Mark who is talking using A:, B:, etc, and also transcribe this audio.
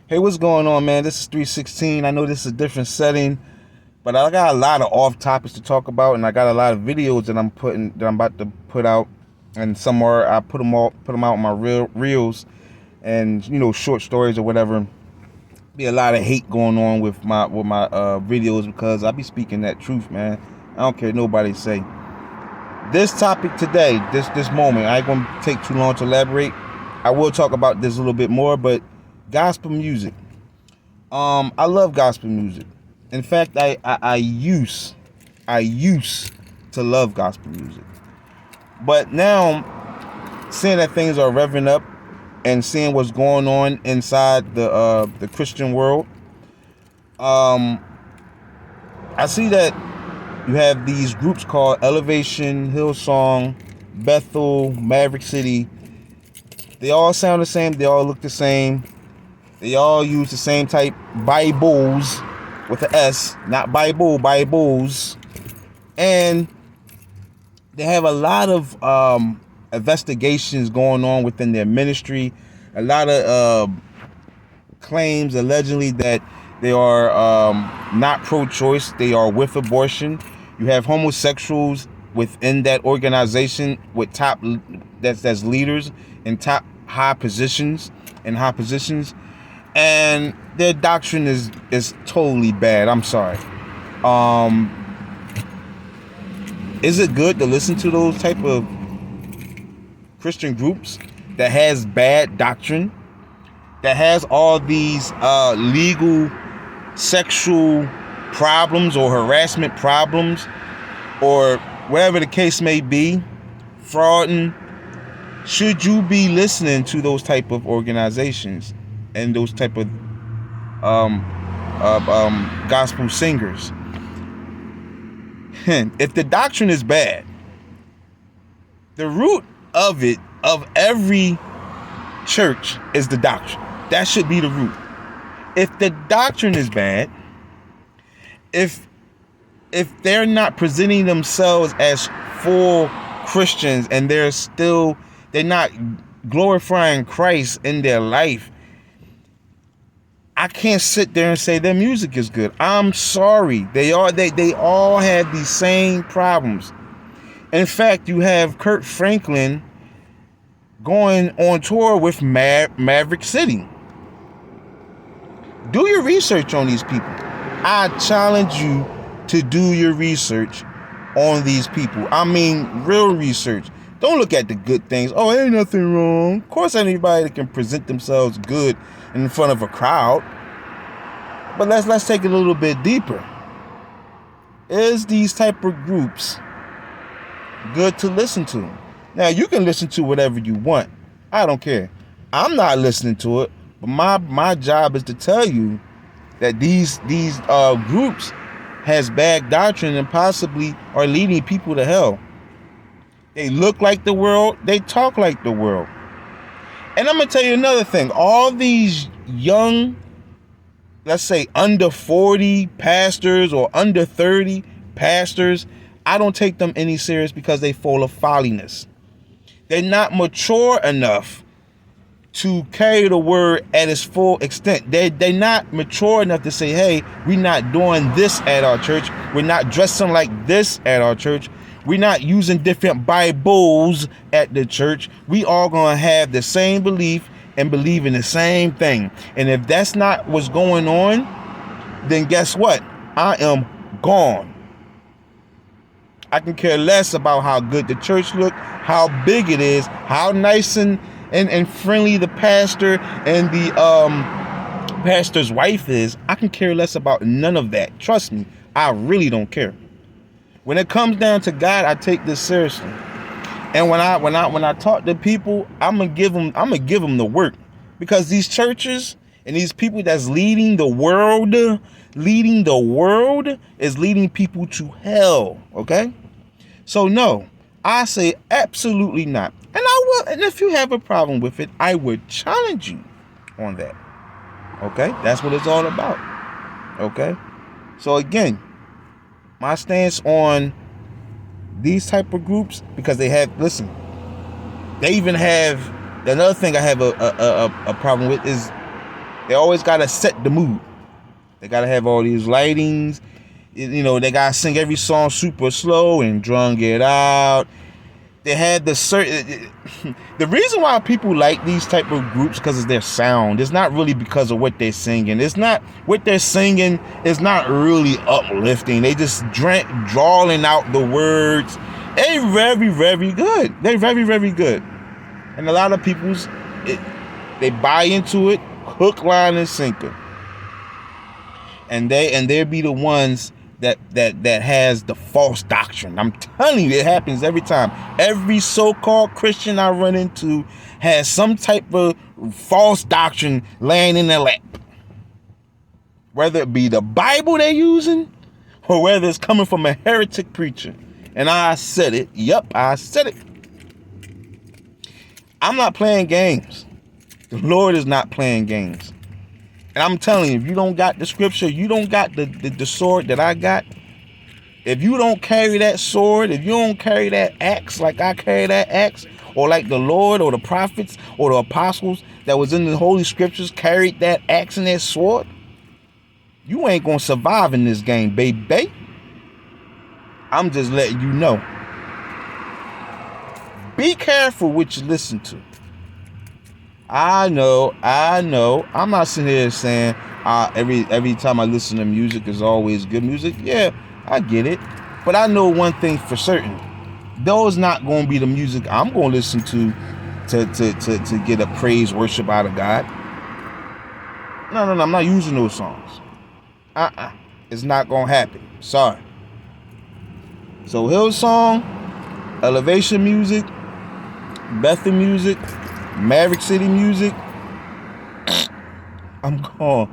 A: Hey, what's going on, man? This is 316. I know this is a different setting, but I got a lot of off topics to talk about, and I got a lot of videos that I'm about to put out, and some are I put them out in my reels, and short stories or whatever. Be a lot of hate going on with my videos because I be speaking that truth, man. I don't care what nobody say. This topic today, this moment, I ain't gonna take too long to elaborate. I will talk about this a little bit more, but gospel music. I love gospel music. In fact, I used to love gospel music. But now, seeing that things are revving up and seeing what's going on inside the Christian world, I see that you have these groups called Elevation, Hillsong, Bethel, Maverick City. They all sound the same. They all look the same. They all use the same type Bibles with an S, not Bible, Bibles. And they have a lot of investigations going on within their ministry. A lot of claims allegedly that they are not pro-choice. They are with abortion. You have homosexuals within that organization with top that's leaders in top high positions. And their doctrine is totally bad. I'm sorry. Is it good to listen to those type of Christian groups that has bad doctrine, that has all these legal sexual problems or harassment problems, or whatever the case may be, frauding? Should you be listening to those type of organizations and those type of gospel singers? If the doctrine is bad, the root of every church is the doctrine. That should be the root. If the doctrine is bad, if they're not presenting themselves as full Christians and they're not glorifying Christ in their life, I can't sit there and say their music is good. I'm sorry. They all have these same problems. In fact, you have Kurt Franklin going on tour with Maverick City. Do your research on these people. I challenge you to do your research on these people. I mean, real research. Don't look at the good things. Oh, ain't nothing wrong. Of course, anybody that can present themselves good in front of a crowd. But let's take it a little bit deeper. Is these type of groups good to listen to? Now, you can listen to whatever you want. I don't care. I'm not listening to it. But my job is to tell you that these groups has bad doctrine and possibly are leading people to hell. They look like the world. They talk like the world. And I'm going to tell you another thing. All these young, let's say under 40 pastors or under 30 pastors, I don't take them any serious because they full of folliness. They're not mature enough to carry the word at its full extent. They're not mature enough to say, hey, we're not doing this at our church. We're not dressing like this at our church. We're not using different Bibles at the church. We all gonna have the same belief and believe in the same thing. And if that's not what's going on, then guess what? I am gone. I can care less about how good the church look, how big it is, how nice and friendly the pastor and the pastor's wife is. I can care less about none of that. Trust me, I really don't care. When it comes down to God, I take this seriously. And when I talk to people, I'm gonna give them the work, because these churches and these people that's leading the world is leading people to hell. Okay, so no, I say absolutely not. And I will. And if you have a problem with it, I would challenge you on that. Okay, that's what it's all about. Okay, so again, my stance on these type of groups, because they even have another thing I have a problem with is They always gotta set the mood. They gotta have all these lightings. You know, they gotta sing every song super slow and drunk it out. They had the certain. The reason why people like these type of groups because of their sound. It's not really because of what they're singing. It's not what they're singing. It's not really uplifting. They just drawing out the words. They very, very good. They very, very good. And a lot of they buy into it, hook, line, and sinker. And they be the ones that has the false doctrine. I'm telling you, it happens every time. Every so-called Christian I run into has some type of false doctrine laying in their lap. Whether it be the Bible they're using, or whether it's coming from a heretic preacher. And I said it. Yep, I said it. I'm not playing games. The Lord is not playing games. And I'm telling you, if you don't got the scripture, you don't got the sword that I got. If you don't carry that sword, if you don't carry that axe like I carry that axe, or like the Lord or the prophets or the apostles that was in the Holy Scriptures carried that axe and that sword, you ain't gonna survive in this game, baby. I'm just letting you know. Be careful what you listen to. I know. I'm not sitting here saying every time I listen to music is always good music. Yeah, I get it. But I know one thing for certain. Those not going to be the music I'm going to listen to get a praise worship out of God. No, I'm not using those songs. It's not going to happen. Sorry. So Hillsong, Elevation Music, Bethel Music, Maverick City Music, I'm gone.